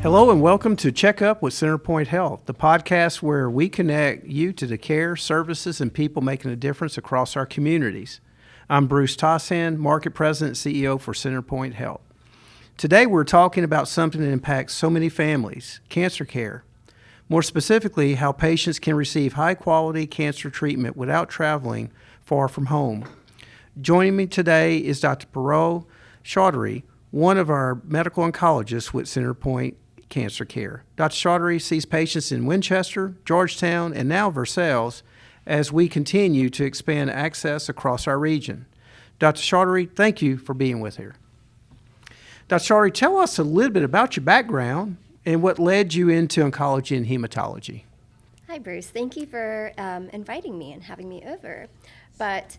Hello and welcome to Check Up with Centerpoint Health, the podcast where we connect you to the care, services, and people making a difference across our communities. I'm Bruce Tossan, Market President and CEO for Centerpoint Health. Today we're talking about something that impacts so many families, cancer care. More specifically, how patients can receive high-quality cancer treatment without traveling far from home. Joining me today is Dr. Chaudhuri, one of our medical oncologists with Centerpoint Cancer Care. Dr. Chaudhuri sees patients in Winchester, Georgetown, and now Versailles as we continue to expand access across our region. Dr. Chaudhuri, thank you for being with here. Dr. Chaudhuri, tell us a little bit about your background and what led you into oncology and hematology. Hi, Bruce. Thank you for inviting me and having me over. But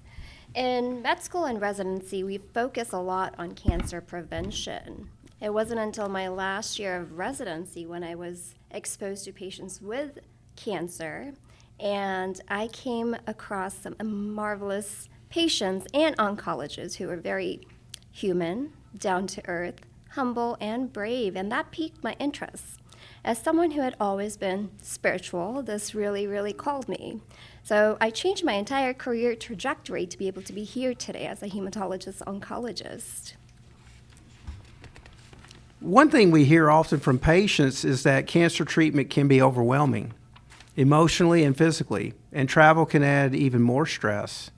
in med school and residency, we focus a lot on cancer prevention. It wasn't until my last year of residency when I was exposed to patients with cancer, and I came across some marvelous patients and oncologists who were very human, down to earth, humble, and brave, and that piqued my interest. As someone who had always been spiritual, this really called me. So I changed my entire career trajectory to be able to be here today as a hematologist-oncologist. One thing we hear often from patients is that cancer treatment can be overwhelming, emotionally and physically, and travel can add even more stress.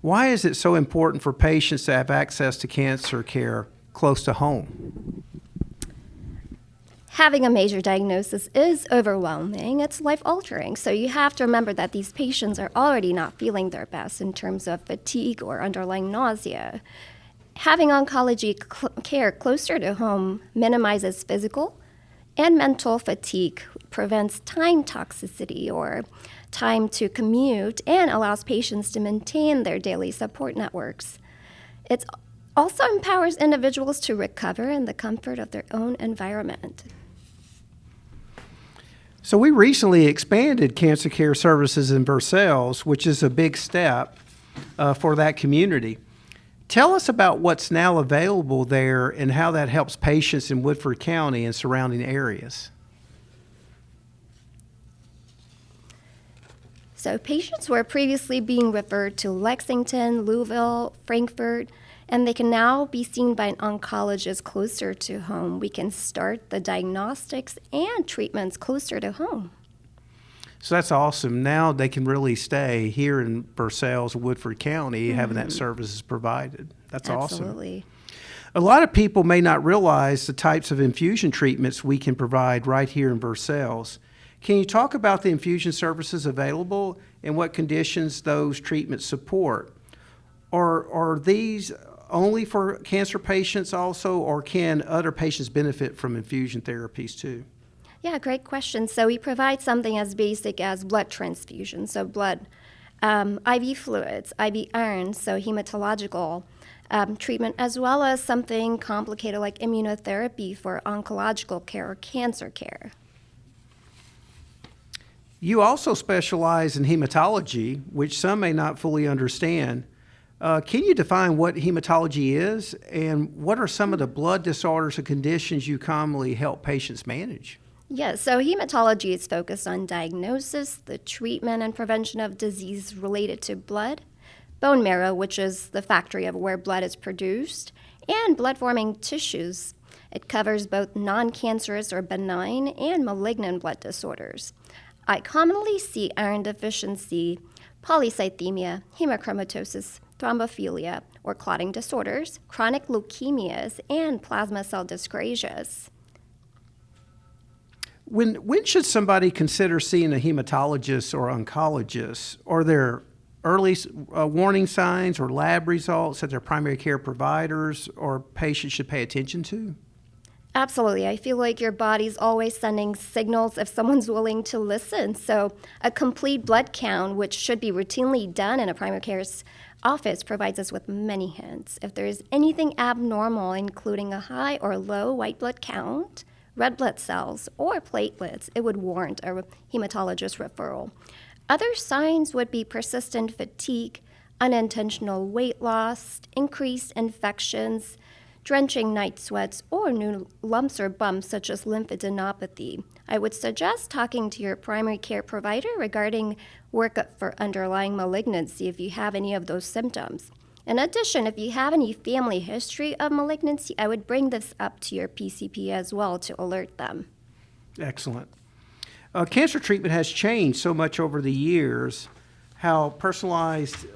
Why is it so important for patients to have access to cancer care close to home? Having a major diagnosis is overwhelming. It's life-altering. So you have to remember that these patients are already not feeling their best in terms of fatigue or underlying nausea. Having oncology care closer to home minimizes physical and mental fatigue, prevents time toxicity or time to commute, and allows patients to maintain their daily support networks. It also empowers individuals to recover in the comfort of their own environment. So we recently expanded cancer care services in Versailles, which is a big step for that community. Tell us about what's now available there and how that helps patients in Woodford County and surrounding areas. So patients were previously being referred to Lexington, Louisville, Frankfurt, and they can now be seen by an oncologist closer to home. We can start the diagnostics and treatments closer to home. So that's awesome. Now they can really stay here in Versailles, Woodford County, having that services provided. That's Absolutely. Awesome. A lot of people may not realize the types of infusion treatments we can provide right here in Versailles. Can you talk about the infusion services available and what conditions those treatments support? Or are these only for cancer patients also, or can other patients benefit from infusion therapies too? Yeah, great question. So we provide something as basic as blood transfusion, so blood, IV fluids, IV iron, so hematological treatment, as well as something complicated like immunotherapy for oncological care or cancer care. You also specialize in hematology, which some may not fully understand. Can you define what hematology is, and what are some of the blood disorders and conditions you commonly help patients manage? Yes, so hematology is focused on diagnosis, the treatment and prevention of disease related to blood, bone marrow, which is the factory of where blood is produced, and blood-forming tissues. It covers both non-cancerous or benign and malignant blood disorders. I commonly see iron deficiency, polycythemia, hemochromatosis, thrombophilia, or clotting disorders, chronic leukemias, and plasma cell dyscrasias. When should somebody consider seeing a hematologist or oncologist? Are there early warning signs or lab results that their primary care providers or patients should pay attention to? Absolutely. I feel like your body's always sending signals if someone's willing to listen. So a complete blood count, which should be routinely done in a primary care office, provides us with many hints. If there is anything abnormal, including a high or low white blood count, red blood cells, or platelets, it would warrant a hematologist referral. Other signs would be persistent fatigue, unintentional weight loss, increased infections, drenching night sweats, or new lumps or bumps such as lymphadenopathy, I would suggest talking to your primary care provider regarding workup for underlying malignancy if you have any of those symptoms. In addition, if you have any family history of malignancy, I would bring this up to your PCP as well to alert them. Excellent. Cancer treatment has changed so much over the years. How personalized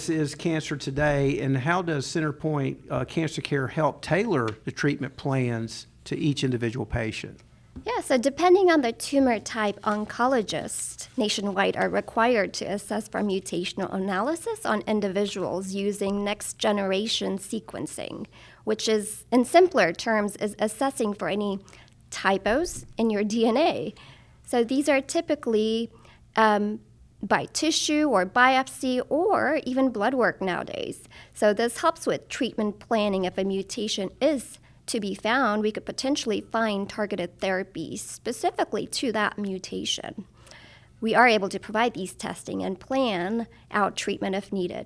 is cancer today, and how does Centerpoint Cancer Care help tailor the treatment plans to each individual patient? Yeah, so depending on the tumor type, oncologists nationwide are required to assess for mutational analysis on individuals using next-generation sequencing, which is, in simpler terms, is assessing for any typos in your DNA. So these are typically by tissue or biopsy or even blood work nowadays. So this helps with treatment planning. If a mutation is to be found, we could potentially find targeted therapies specifically to that mutation. We are able to provide these testing and plan out treatment if needed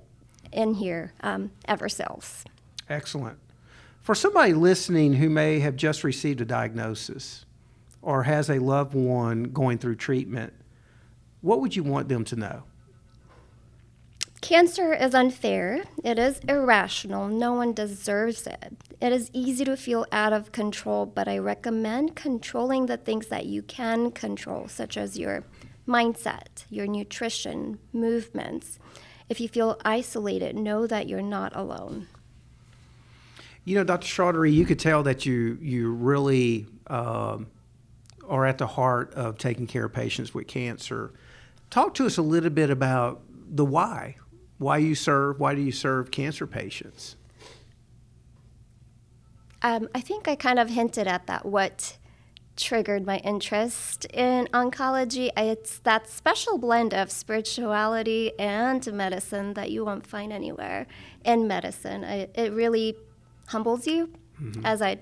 in here, Evercells. Excellent. For somebody listening who may have just received a diagnosis or has a loved one going through treatment, what would you want them to know? Cancer is unfair. It is irrational. No one deserves it. It is easy to feel out of control, but I recommend controlling the things that you can control, such as your mindset, your nutrition, movements. If you feel isolated, know that you're not alone. You know, Dr. Chaudhuri, you could tell that you really are at the heart of taking care of patients with cancer. Talk to us a little bit about the why. Why do you serve cancer patients? I think I kind of hinted at that, what triggered my interest in oncology. It's that special blend of spirituality and medicine that you won't find anywhere in medicine. It really humbles you, as I,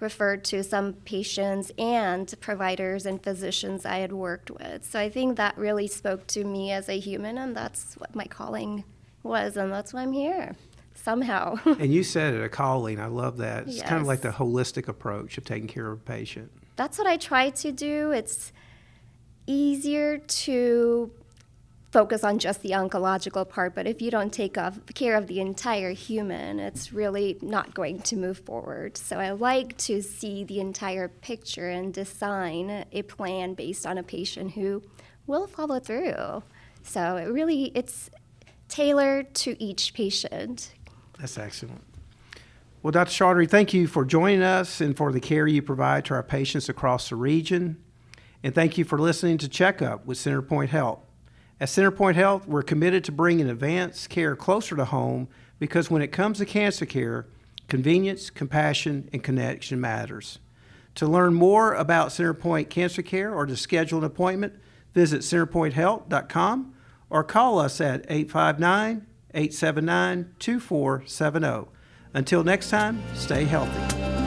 referred to some patients and providers and physicians I had worked with. So I think that really spoke to me as a human, and that's what my calling was, and that's why I'm here, somehow. And you said it, a calling. I love that. It's kind of Yes. like the holistic approach of taking care of a patient. That's what I try to do. It's easier to focus on just the oncological part, but if you don't take care of the entire human, it's really not going to move forward. So I like to see the entire picture and design a plan based on a patient who will follow through. So it's tailored to each patient. That's excellent. Well, Dr. Chaudhuri, thank you for joining us and for the care you provide to our patients across the region. And thank you for listening to Checkup with Centerpoint Health. At Centerpoint Health, we're committed to bringing advanced care closer to home because when it comes to cancer care, convenience, compassion, and connection matters. To learn more about Centerpoint Cancer Care or to schedule an appointment, visit centerpointhealth.com or call us at 859-879-2470. Until next time, stay healthy.